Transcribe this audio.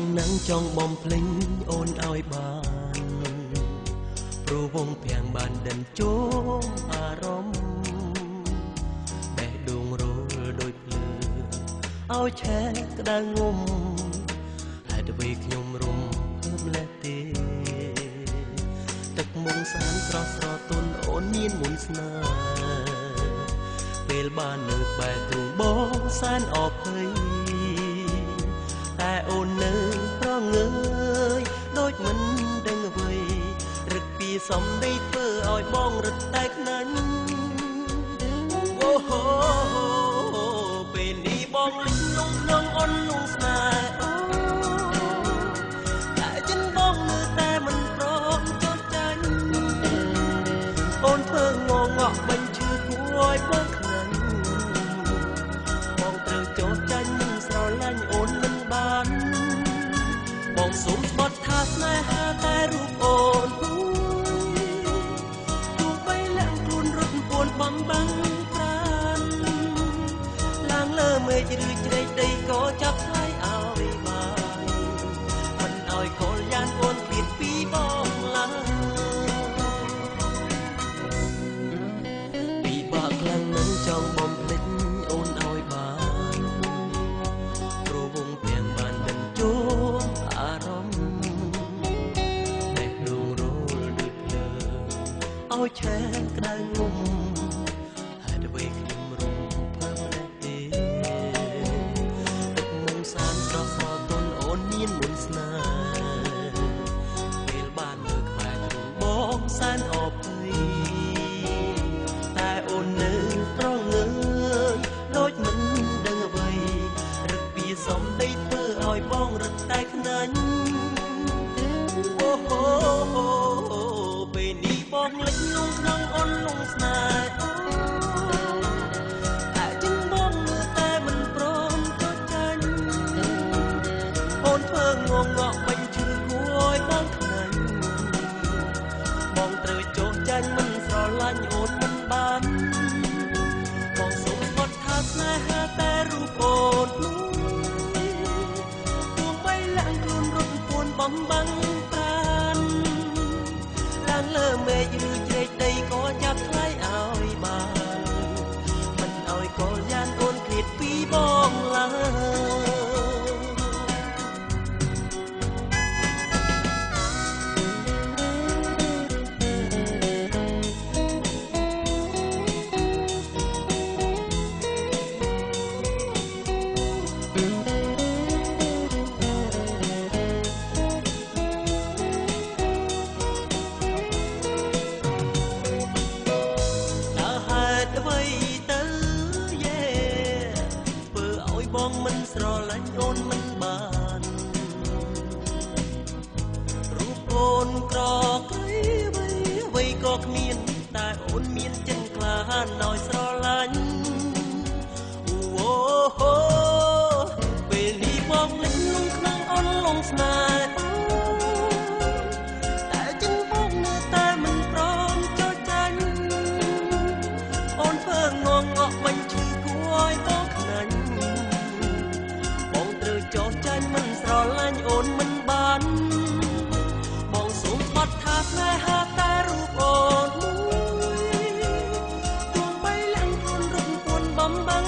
งนั่งจ้องบอมเพลงโอนเอาบานព្រោះវងពាំងបានដិនជោមអារម្មណ៍បេះដូងរលដូចភ្លើងឲ្យឆេះក្តៅងុំហេតុអ្វីខ្ញុំរំភើបលេះទេទឹកមុងសានស្រស់ស្រទន់អូនមានមុនស្នេហ៍ពេលបាននៅបែរទ្រូងបងសានអភ័យតែអូននៅប្រងើយដូចមិនដឹងអ្វីរឹកពីសំដីធ្វើឲ្យបងរត់តែខ្នាញ់អូហូពេលនេះបងលិចលងក្នុងអូនលងស្នេហ៍តែចិនបងនៅតែមិនព្រមចោទចាញ់អូនធ្វើងងក់បាញ់ឈឺគួរឲ្យបងខ្នាញ់បងត្រូវចោទចាញ់មិនស្រឡាញ់អូនមិនបានបងសូមស្បត់ថាស្នេហាតែរូបអូនទោះបីលាក់ខ្លួនរត់ពួនបំបាំងប្រានឡើងលើមេឃឬជ្រែកដីក៏ចាប់ថ្លៃឲ្យបានមិនឲ្យកលយ៉ានអូនឃ្លាតពីបងឡើយពីបាក់ខ្លាំងនឹងចង់បំភ្លេចអូនឲ្យបានព្រោះវងពាំងបានដិនជោមអារម្មណ៍បេះដូងរលដូចភ្លើងឲ្យឆេះក្តៅងុំហេតុអ្វីខ្ញុំរំភើបលេះទេទឹកមុំសានស្រស់ស្រទន់អូនមានមុនស្នេហ៍ពេលបាននៅក្បែរទ្រូងបងសានអភ័យតែអូននៅប្រងើយដូចមិនដឹងអ្វីរឹកពីសំដីធ្វើឲ្យបងរត់តែខ្នាញ់អូហូពេលនេះបងលិចលងក្នុងអូនលងស្នេហ៍តែចិនបងនៅតែមិនព្រមចោទចាញ់អូនធ្វើងងក់បាញ់ឈឺគួរឲ្យបងខ្នាញ់បងត្រូវចោទចាញ់មិនស្រឡាញ់អូនមិនបានបងសូមស្បត់ថាស្នេហាតែរូបអូនទោះបីលាក់ខ្លួនរត់ពួនបំបាំងប្រានឡើងលើមេឃឬជ្រែកដីក៏ចាប់ថ្លៃឲ្យបានមិនឲ្យកលយ៉ានអូនឃ្លាតពីបងឡើយបងមិនស្រឡាញ់អូនមិនបានរូបអូនក្រក្រៃអ្វីក៏គ្មានតែអូនមានចិត្តក្លាហានឲ្យស្រឡាញ់អូហូពេលនេះបងលិចលងក្នុងអូនលងស្នេហ៍តែចិនបងនៅតែមិនព្រមចោទចាញ់អូនធ្វើងងក់បាញ់ឈឺគួរឲ្យបងខ្នាញ់ចោទចាញ់មិនស្រឡាញ់អូនមិនបានបងសូមស្បត់ថាស្នេហាតែរូបអូនមួយទោះបីលាក់ខ្លួនរត់ពួនបំបាំង